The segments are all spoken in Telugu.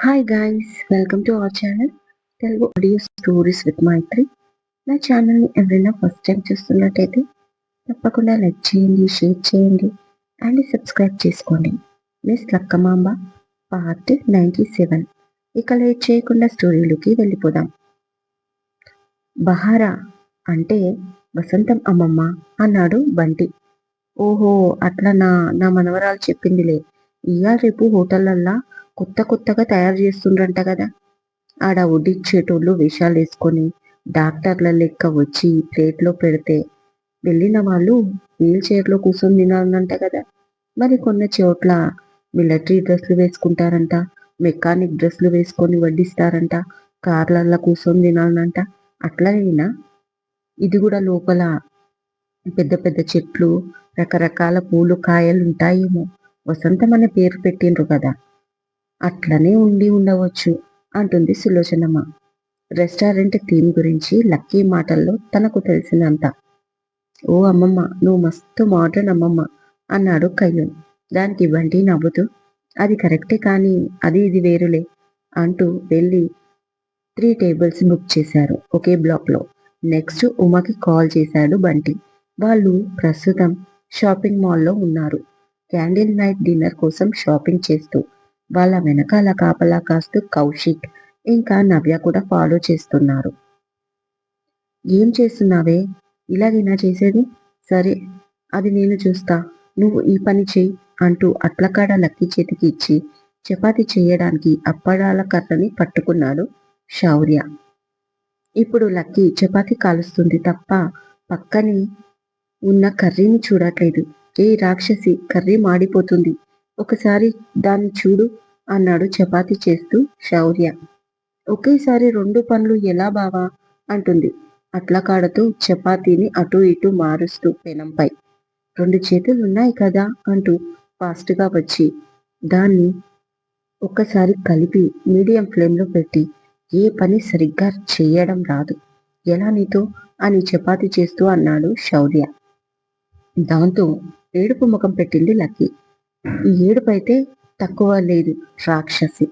Hi guys, welcome to our channel Telugu audio stories with Maitri. నా ఛానల్ని ఎవరైనా ఫస్ట్ టైం చూస్తున్నట్టయితే తప్పకుండా లైక్ చేయండి, షేర్ చేయండి అండ్ సబ్స్క్రైబ్ చేసుకోండి. Miss Lakkamamba part 97. ఇక లేట్ చేయకుండా స్టోరీలోకి వెళ్ళిపోదాం. బహారా అంటే వసంతం అమ్మమ్మ అన్నాడు బంటి. ఓహో, అట్లా నా మనవరాలు చెప్పిందిలే. ఇవాళ రేపు హోటళ్ళల్లా కొత్తగా తయారు చేస్తుండ్రంట కదా. ఆడ వడ్డిచ్చేటోళ్ళు వేషాలు వేసుకొని డాక్టర్ల లెక్క వచ్చి ప్లేట్లో పెడితే వెళ్ళిన వాళ్ళు వీల్ చైర్లో కూర్చొని తినాలంట కదా. మరి కొన్ని చోట్ల మిలిటరీ డ్రెస్లు వేసుకుంటారంట, మెకానిక్ డ్రెస్లు వేసుకొని వడ్డిస్తారంట, కార్లల్లో కూర్చొని తినాలంట. అట్లనేనా ఇది కూడా? లోపల పెద్ద పెద్ద చెట్లు, రకరకాల పూలు కాయలు ఉంటాయేమో. వసంతం అనే పేరు పెట్టిండ్రు కదా, అట్లనే ఉండి ఉండవచ్చు అంటుంది సులోచనమ్మ. రెస్టారెంట్ థీమ్ గురించి లక్కీ మాటల్లో తనకు తెలిసినంత. ఓ అమ్మమ్మ, నువ్వు మస్తు మోడర్న్ అమ్మమ్మ అన్నాడు కయ్యూన్. దానికి బంటి నవ్వుతూ, అది కరెక్టే కానీ అది ఇది వేరులే అంటూ వెళ్ళి 3 టేబుల్స్ బుక్ చేశారు ఒకే బ్లాక్లో. నెక్స్ట్ ఉమాకి కాల్ చేశాడు బంటి. వాళ్ళు ప్రస్తుతం షాపింగ్ మాల్లో ఉన్నారు. క్యాండిల్ నైట్ డిన్నర్ కోసం షాపింగ్ చేస్తూ. వాళ్ళ వెనకాల కాపలా కాస్తూ కౌశిక్ ఇంకా నవ్య కూడా ఫాలో చేస్తున్నారు. ఏం చేస్తున్నావే? ఇలాగేనా చేసేది? సరే, అది నేను చూస్తా, నువ్వు ఈ పని చెయ్యి అంటూ అట్లకాడ లక్కీ చేతికి ఇచ్చి చపాతి చేయడానికి అప్పడాల కర్రని పట్టుకున్నాడు శౌర్య. ఇప్పుడు లక్కీ చపాతి కాలుస్తుంది తప్ప పక్కనే ఉన్న కర్రీని చూడట్లేదు. ఏ రాక్షసి, కర్రీ మాడిపోతుంది, ఒకసారి దాన్ని చూడు అన్నాడు చపాతి చేస్తూ శౌర్య. ఒకేసారి 2 పనులు ఎలా బావా అంటుంది అట్లకాడతో చపాతీని అటూ ఇటూ మారుస్తూ పెనంపై. 2 చేతులున్నాయి కదా అంటూ ఫాస్ట్గా వచ్చి దాన్ని ఒక్కసారి కలిపి మీడియం ఫ్లేమ్లో పెట్టి, ఏ పని సరిగ్గా చెయ్యడం రాదు, ఎలా నీతో అని చపాతి చేస్తూ అన్నాడు శౌర్య. దాంతో ఏడుపు ముఖం పెట్టింది లక్కీ. ఈ ఏడుపైతే తక్కువ లేదు రాక్షసి.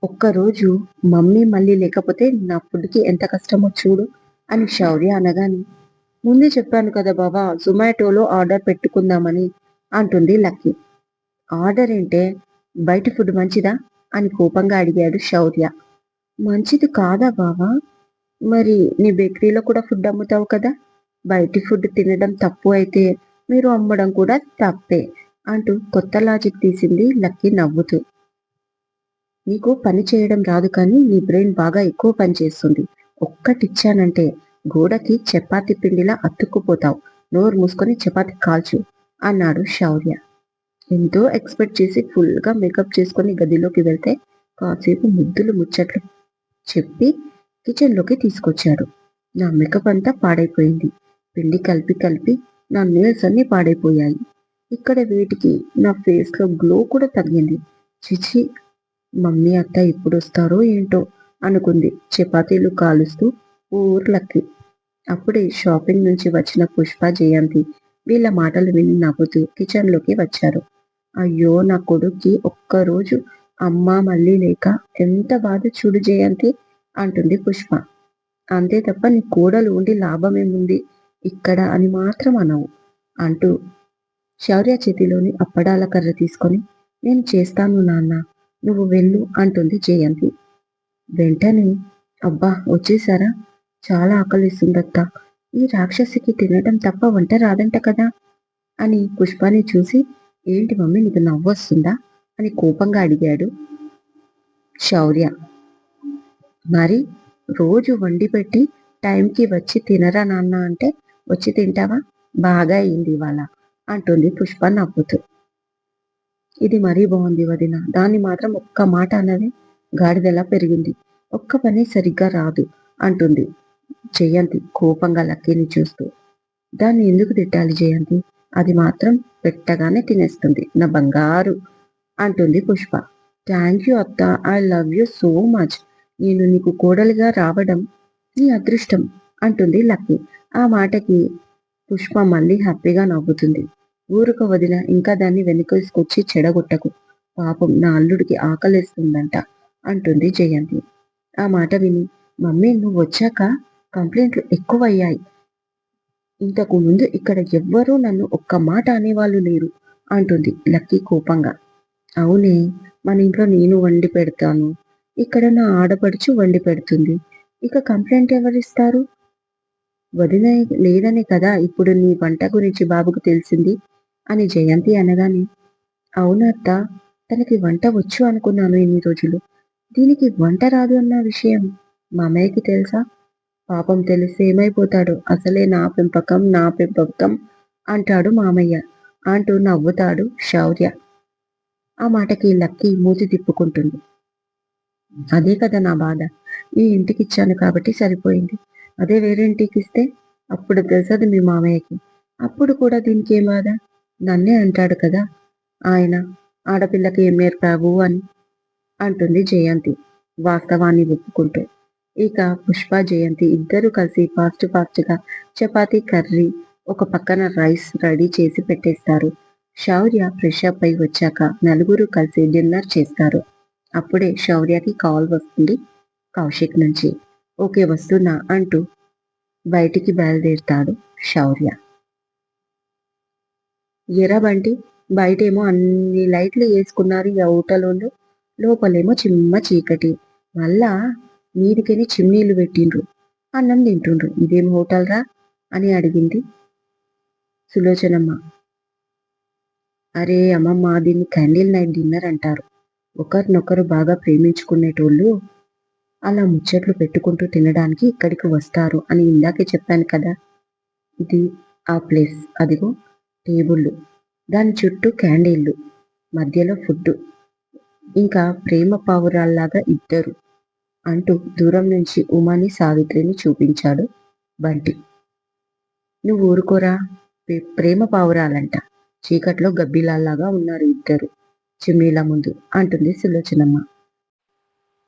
ఒక్కరోజు మమ్మీ మళ్ళీ లేకపోతే నా ఫుడ్కి ఎంత కష్టమో చూడు అని శౌర్య అనగానే, ముందే చెప్పాను కదా బాబా, జొమాటోలో ఆర్డర్ పెట్టుకుందామని అంటుంది లక్కీ. ఆర్డర్ ఏంటే, బయట ఫుడ్ మంచిదా అని కోపంగా అడిగాడు శౌర్య. మంచిది కాదా బావా? మరి నీ బేకరీలో కూడా ఫుడ్ అమ్ముతావు కదా, బయటి ఫుడ్ తినడం తప్పు అయితే మీరు అమ్మడం కూడా తప్పే అంటూ కొత్త లాజిక్ తీసింది లక్కీ నవ్వుతూ. నీకు పని చేయడం రాదు కానీ నీ బ్రెయిన్ బాగా ఎక్కువ పని చేస్తుంది. ఒక్కటిచ్చానంటే గోడకి చపాతి పిండిలా అతుక్కుపోతావు. నోరు మూసుకొని చపాతి కాల్చు అన్నాడు శౌర్య. ఎంతో ఎక్స్పెక్ట్ చేసి ఫుల్గా మేకప్ చేసుకొని గదిలోకి వెళ్తే కాసేపు ముద్దులు ముచ్చట్లు చెప్పి కిచెన్లోకి తీసుకొచ్చాడు. నా మేకప్ అంతా పాడైపోయింది. పిండి కలిపి కలిపి నా నేల్స్ అన్నీ పాడైపోయాయి. ఇక్కడ వేటికి నా ఫేస్లో గ్లో కూడా తగ్గింది. చిచి, మమ్మీ అత్త ఎప్పుడు వస్తారో ఏంటో అనుకుంది చపాతీలు కాలుస్తూ ఊర్లకి. అప్పుడే షాపింగ్ నుంచి వచ్చిన పుష్ప, జయంతి వీళ్ళ మాటలు విని నవ్వుతూ కిచెన్లోకి వచ్చారు. అయ్యో, నా కొడుక్కి ఒక్కరోజు అమ్మ మళ్ళీ లేక ఎంత బాధ చూడు జయంతి అంటుంది పుష్ప. అంతే తప్ప నీ కోడలు ఉండి లాభమేముంది ఇక్కడ అని మాత్రం అనవు అంటూ శౌర్య చేతిలోని అప్పడాల కర్ర తీసుకొని, నేను చేస్తాను నాన్న, నువ్వు వెళ్ళు అంటుంది జయంతి. వెంటనే, అబ్బా వచ్చేసారా, చాలా ఆకలిస్తుందత్తా, ఈ రాక్షసికి తినడం తప్ప వంట రాదంట కదా అని పుష్పని చూసి, ఏంటి మమ్మీ నీకు నవ్వొస్తుందా అని కోపంగా అడిగాడు శౌర్య. మరి రోజు వండి పెట్టి టైంకి వచ్చి తినరా నాన్న అంటే వచ్చి తింటావా? బాగా అయింది ఇవాళ అంటుంది పుష్ప నవ్వుతూ. ఇది మరీ బాగుంది వదిన, దాన్ని మాత్రం ఒక్క మాట అన్నది గాడిదలా పెరిగింది, ఒక్క పని సరిగ్గా రాదు అంటుంది జయంతి కోపంగా లక్కీని చూస్తూ. దాన్ని ఎందుకు తిట్టాలి జయంతి, అది మాత్రం పెట్టగానే తినేస్తుంది నా బంగారు అంటుంది పుష్ప. థ్యాంక్ యూ అత్త, I love you so much, నేను నీకు కోడలిగా రావడం నీ అదృష్టం అంటుంది లక్కీ. ఆ మాటకి పుష్ప మళ్ళీ హ్యాపీగా నవ్వుతుంది. ఊరుక వదిన, ఇంకా దాన్ని వెనుకేసుకొచ్చి చెడగొట్టకు, పాపం నా అల్లుడికి ఆకలేస్తుందంట అంటుంది జయంతి. ఆ మాట విని మమ్మీ నువ్వు వచ్చాక కంప్లైంట్లు ఎక్కువయ్యాయి. ఇంతకు ముందు ఇక్కడ ఎవ్వరూ నన్ను ఒక్క మాట అనేవాళ్ళు లేరు అంటుంది లక్కీ కోపంగా. అవునే, మన ఇంట్లో నేను వండి పెడతాను. ఇక్కడ నా ఆడపడుచు వండి పెడుతుంది. ఇక కంప్లైంట్ ఎవరిస్తారు? వదిన లేదనే కదా ఇప్పుడు నీ వంట గురించి బాబుకు తెలిసింది అని జయంతి అనగానే, అవునత్త, తనకి వంట వచ్చు అనుకున్నాను ఇన్ని రోజులు. దీనికి వంట రాదు అన్న విషయం మామయ్యకి తెలుసా? పాపం తెలిస్తే ఏమైపోతాడో. అసలే నా పెంపకం అంటాడు మామయ్య అంటూ నవ్వుతాడు శౌర్య. ఆ మాటకి లక్కీ మూతి తిప్పుకుంటుంది. అదే కదా నా బాధ. ఈ ఇంటికిచ్చాను కాబట్టి సరిపోయింది. అదే వేరే ఇంటికిస్తే అప్పుడు తెలుసది మీ మామయ్యకి. అప్పుడు కూడా దీనికేం బాధ? నన్నే అంటాడు కదా ఆయన, ఆడపిల్లకి ఏం నేర్పావు అని అంటుంది జయంతి వాస్తవాన్ని ఒప్పుకుంటూ. ఇక పుష్ప, జయంతి ఇద్దరూ కలిసి ఫాస్ట్ గా చపాతీ, కర్రీ, ఒక పక్కన రైస్ రెడీ చేసి పెట్టేస్తారు. శౌర్య ఫ్రెష్ అప్ అయి వచ్చాక నలుగురు కలిసి డిన్నర్ చేస్తారు. అప్పుడే శౌర్యకి కాల్ వస్తుంది కౌశిక్ నుంచి. ఓకే వస్తున్నా అంటూ బయటికి బయలుదేరుతాడు శౌర్య. ఎరా బంటి, బయటేమో అన్ని లైట్లు వేసుకున్నారు ఈ హోటలోళ్ళు, లోపలేమో చిమ్మ చీకటి. మళ్ళా మీదికెని చిమ్నీళ్లు పెట్టిండ్రు, అన్నం తింటుండ్రు. ఇదేం హోటల్ రా అని అడిగింది సులోచనమ్మ. అరే అమ్మమ్మ, దీన్ని క్యాండిల్ నైట్ డిన్నర్ అంటారు. ఒకరినొకరు బాగా ప్రేమించుకునేటోళ్ళు అలా ముచ్చట్లు పెట్టుకుంటూ తినడానికి ఇక్కడికి వస్తారు అని ఇందాకే చెప్పాను కదా. ఇది ఆ ప్లేస్. అదిగో టేబుళ్ళు, దాని చుట్టూ క్యాండిళ్ళు, మధ్యలో ఫుడ్డు, ఇంకా ప్రేమ పావురాల్లాగా ఇద్దరు అంటూ దూరం నుంచి ఉమాని, సావిత్రిని చూపించాడు బంటి. నువ్వు ఊరుకోరా, ప్రేమ పావురాలంట. చీకట్లో గబ్బిలాల్లాగా ఉన్నారు ఇద్దరు చిమ్నీల ముందు అంటుంది సులోచనమ్మ.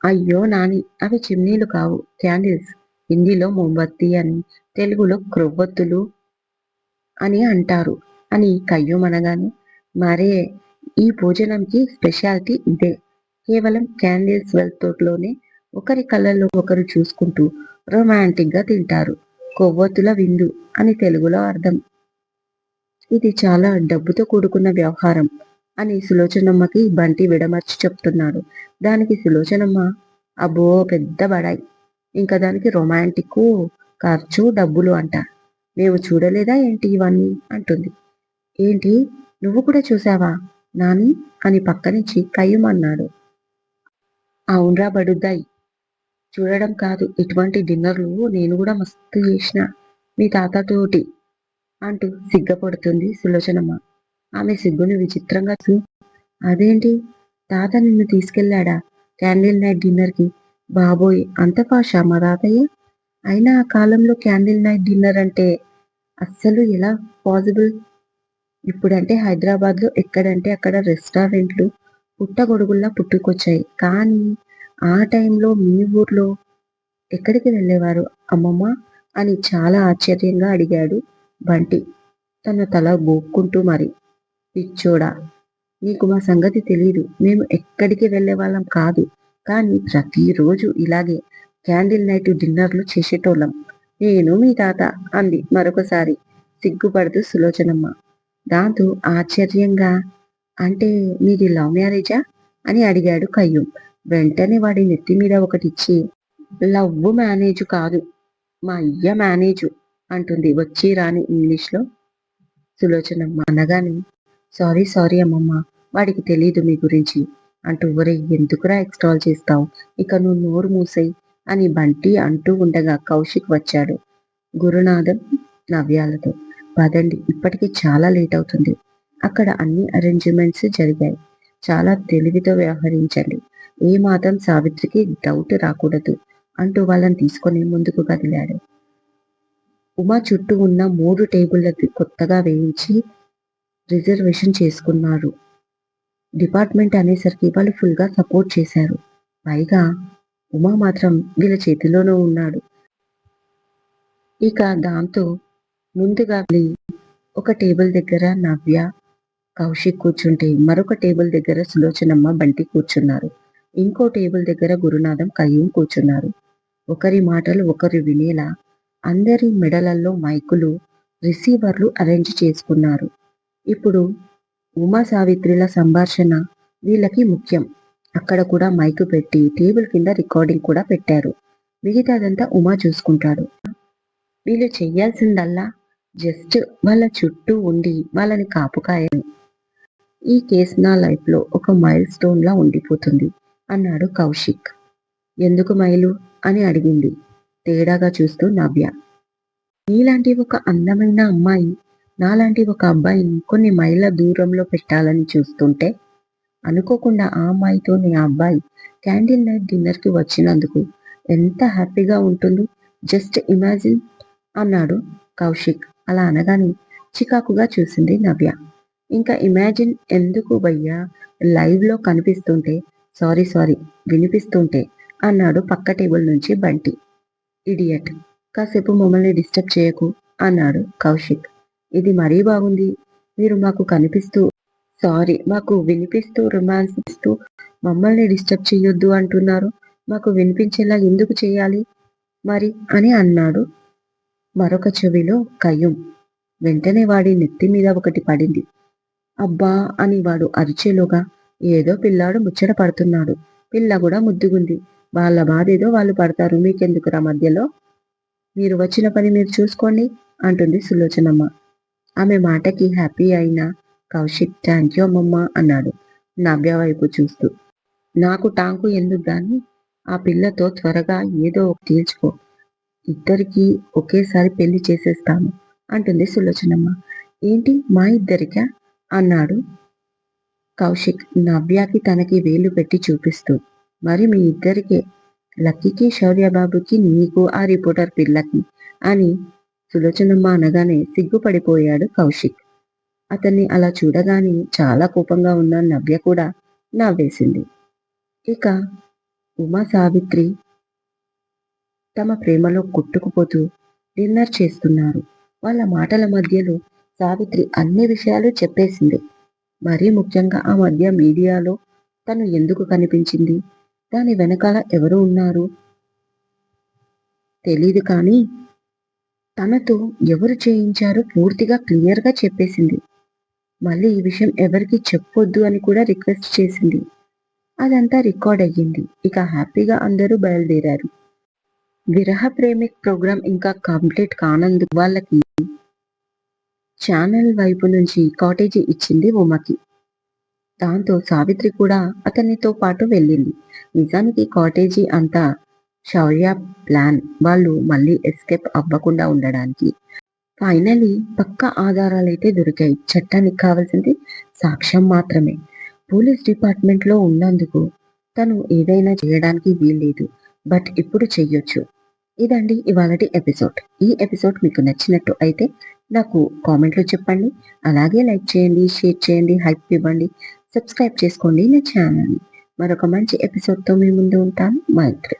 అయ్యో నాని, అవి చిమ్నీలు కావు, క్యాండిల్స్. హిందీలో మోంబత్తి అని, తెలుగులో క్రొవ్వొత్తులు అని అంటారు అని కయ్యూమనగానే, మరే ఈ భోజనంకి స్పెషాలిటీ ఇదే. కేవలం క్యాండిల్స్ వెలుతురులోనే ఒకరి కళ్ళల్లో ఒకరు చూసుకుంటూ రొమాంటిక్ గా తింటారు. కొవ్వొత్తుల విందు అని తెలుగులో అర్థం. ఇది చాలా డబ్బుతో కూడుకున్న వ్యవహారం అని సులోచనమ్మకి బంటి విడమర్చి చెప్తున్నాడు. దానికి సులోచనమ్మ, అబ్బో పెద్ద బడాయి, ఇంకా దానికి రొమాంటిక్, ఖర్చు, డబ్బులు అంట. మేము చూడలేదా ఏంటి ఇవన్నీ అంటుంది. ఏంటి, నువ్వు కూడా చూసావా నాని అని పక్కనుంచి కయ్యమన్నాడు. అవునరా బడుద్దాయి, చూడడం కాదు, ఇటువంటి డిన్నర్లు నేను కూడా మస్తు చేసిన మీ తాతతోటి అంటూ సిగ్గపడుతుంది సులోచనమ్మ. ఆమె సిగ్గును విచిత్రంగా అదేంటి, తాత నిన్ను తీసుకెళ్లాడా క్యాండిల్ నైట్ డిన్నర్ కి? బాబోయ్, అంత పాషా మా తాతయ్య? అయినా ఆ కాలంలో క్యాండిల్ నైట్ డిన్నర్ అంటే అస్సలు ఎలా పాసిబుల్? ఇప్పుడంటే హైదరాబాద్ లో ఎక్కడంటే అక్కడ రెస్టారెంట్లు పుట్టగొడుగుల్లా పుట్టుకొచ్చాయి. కానీ ఆ టైంలో మీ ఊర్లో ఎక్కడికి వెళ్ళేవారు అమ్మమ్మ అని చాలా ఆశ్చర్యంగా అడిగాడు బంటి తన తల గోక్కుంటూ. మరి పిచ్చోడా, నీకు మా సంగతి తెలీదు. మేము ఎక్కడికి వెళ్ళేవాళ్ళం కాదు, కానీ ప్రతిరోజు ఇలాగే క్యాండిల్ నైట్ డిన్నర్లు చేసేటోళ్ళం నేను మీ తాత అంది మరొకసారి సిగ్గుపడుతూ సులోచనమ్మ. దాంతో ఆశ్చర్యంగా, అంటే మీది లవ్ మ్యారేజా అని అడిగాడు కయ్యూం. వెంటనే వాడి నెత్తి మీద ఒకటిచ్చి, లవ్వు మేనేజు కాదు, మా అయ్య మేనేజు అంటుంది వచ్చి రాని ఇంగ్లీష్లో సులోచనమ్మ. అనగానే, సారీ సారీ అమ్మమ్మ, వాడికి తెలీదు మీ గురించి అంటూ, ఒరే ఎందుకురా ఎక్స్ట్రాల్ చేస్తావు, ఇక నువ్వు నోరు మూసేయ్ అని బంటి అంటూ ఉండగా కౌశిక్ వచ్చాడు గురునాథం నవ్యాలతో. పదండి, ఇప్పటికి చాలా లేట్ అవుతుంది. అక్కడ అన్ని అరేంజ్మెంట్స్ జరిగాయి. చాలా తెలివితో వ్యవహరించండి, ఏ మాత్రం సావిత్రికి డౌట్ రాకూడదు అంటూ వాళ్ళని తీసుకొని ముందుకు కదిలాడు. ఉమా చుట్టూ ఉన్న 3 టేబుళ్ల కొత్తగా వేయించి రిజర్వేషన్ చేసుకున్నారు. డిపార్ట్మెంట్ అనేసరికి వాళ్ళు ఫుల్ గా సపోర్ట్ చేశారు. పైగా ఉమా మాత్రం వీళ్ళ చేతిలోనూ ఉన్నాడు. ఇక దాంతో ముందుగా ఒక టేబుల్ దగ్గర నవ్య, కౌశిక్ కూర్చుంటే మరొక టేబుల్ దగ్గర సులోచనమ్మ, బంటి కూర్చున్నారు. ఇంకో టేబుల్ దగ్గర గురునాథం, కయ్యూం కూర్చున్నారు. ఒకరి మాటలు ఒకరు వినేలా అందరి మెడలల్లో మైకులు, రిసీవర్లు అరేంజ్ చేసుకున్నారు. ఇప్పుడు ఉమా సావిత్రిల సంభాషణ వీళ్ళకి ముఖ్యం. అక్కడ కూడా మైకు పెట్టి టేబుల్ కింద రికార్డింగ్ కూడా పెట్టారు. మిగతాదంతా ఉమా చూసుకుంటాడు. వీళ్ళు చెయ్యాల్సిందల్లా జస్ట్ వాళ్ళ చుట్టూ ఉండి వాళ్ళని కాపుకాయని. ఈ కేసు నా లైఫ్ లో ఒక మైల్ స్టోన్ లా ఉండిపోతుంది అన్నాడు కౌశిక్. ఎందుకు మైలు అని అడిగింది తేడాగా చూస్తూ నవ్య. నీలాంటి ఒక అందమైన అమ్మాయి నాలాంటి ఒక అబ్బాయిని కొన్ని మైళ్ళ దూరంలో పెట్టాలని చూస్తుంటే అనుకోకుండా ఆ అమ్మాయితో నీ అబ్బాయి క్యాండిల్ నైట్ డిన్నర్ కి వచ్చినందుకు ఎంత హ్యాపీగా ఉంటుంది, జస్ట్ ఇమాజిన్ అన్నాడు కౌశిక్. అలా అనగానే చికాకుగా చూసింది నవ్య. ఇంకా ఇమాజిన్ ఎందుకు భయ్యా, లైవ్ లో కనిపిస్తుంటే సారీ సారీ వినిపిస్తుంటే అన్నాడు పక్క టేబుల్ నుంచి బంటి. ఇడియట్, కాసేపు మమ్మల్ని డిస్టర్బ్ చేయకు అన్నాడు కౌశిక్. ఇది మరీ బాగుంది, మీరు మాకు కనిపిస్తూ సారీ మాకు వినిపిస్తూ రొమాన్స్ ఇస్తూ మమ్మల్ని డిస్టర్బ్ చెయ్యొద్దు అంటున్నారు. మాకు వినిపించేలా ఎందుకు చేయాలి మరి అని అన్నాడు మరొక చెవిలో కయ్యూం. వెంటనే వాడి నెత్తి మీద ఒకటి పడింది. అబ్బా అని వాడు అరిచేలోగా ఏదో పిల్లాడు ముచ్చట పడుతున్నాడు, పిల్ల కూడా ముద్దుగుంది, వాళ్ళ బాధేదో వాళ్ళు పడతారు, మీకెందుకురా మధ్యలో, మీరు వచ్చిన పని మీరు చూసుకోండి అంటుంది సులోచనమ్మ. ఆమె మాటకి హ్యాపీ అయిన కౌశిక్ థ్యాంక్ యూ అమ్మమ్మ అన్నాడు నవ్య వైపు చూస్తూ. నాకు టాంకు ఎందుకు గాని ఆ పిల్లతో త్వరగా ఏదో తీర్చుకో, ఇద్దరికి ఒకేసారి పెళ్లి చేసేస్తాను అంటుంది సులోచనమ్మ. ఏంటి మా ఇద్దరికా అన్నాడు కౌశిక్ నవ్యాకి తనకి వేలు పెట్టి చూపిస్తూ. మరి మీ ఇద్దరికే, లక్కీకి, శౌర్యబాబుకి, నీకు, ఆ రిపోర్టర్ పిల్లకి అని సులోచనమ్మ అనగానే సిగ్గుపడిపోయాడు కౌశిక్. అతన్ని అలా చూడగానే చాలా కోపంగా ఉన్న నవ్య కూడా నవ్వేసింది. ఇక ఉమా సావిత్రి తమ ప్రేమలో కొట్టుకుపోతూ డిన్నర్ చేస్తున్నారు. వాళ్ళ మాటల మధ్యలో సావిత్రి అన్ని విషయాలు చెప్పేసింది. మరీ ముఖ్యంగా ఆ మధ్య మీడియాలో తను ఎందుకు కనిపించింది, దాని వెనకాల ఎవరు ఉన్నారు తెలీదు కానీ తనతో ఎవరు చేయించారో పూర్తిగా క్లియర్గా చెప్పేసింది. మళ్ళీ ఈ విషయం ఎవరికి చెప్పొద్దు అని కూడా రిక్వెస్ట్ చేసింది. అదంతా రికార్డ్ అయ్యింది. ఇక హ్యాపీగా అందరూ బయలుదేరారు. విరహ ప్రేమిక్ ప్రోగ్రాం ఇంకా కంప్లీట్ కానందుకు వాళ్ళకి ఛానల్ వైపు నుంచి కాటేజీ ఇచ్చింది ఉమకి. దాంతో సావిత్రి కూడా అతనితో పాటు వెళ్ళింది. నిజానికి కాటేజీ అంతా శౌర్య ప్లాన్, వాళ్ళు మళ్ళీ ఎస్కేప్ అవ్వకుండా ఉండడానికి. ఫైనలీ పక్కా ఆధారాలైతే దొరికాయి. చట్టానికి కావాల్సింది సాక్ష్యం మాత్రమే. పోలీస్ డిపార్ట్మెంట్ లో ఉన్నందుకు తను ఏదైనా చేయడానికి వీల్లేదు, బట్ ఇప్పుడు చెయ్యొచ్చు. ఇదండి ఇవాళటి ఎపిసోడ్. ఈ ఎపిసోడ్ మీకు నచ్చినట్టు అయితే నాకు కామెంట్లో చెప్పండి. అలాగే లైక్ చేయండి, షేర్ చేయండి, హైప్ ఇవ్వండి, సబ్స్క్రైబ్ చేసుకోండి నా ఛానల్ని. మరొక మంచి ఎపిసోడ్తో మీ ముందు ఉంటాను. మైత్రి.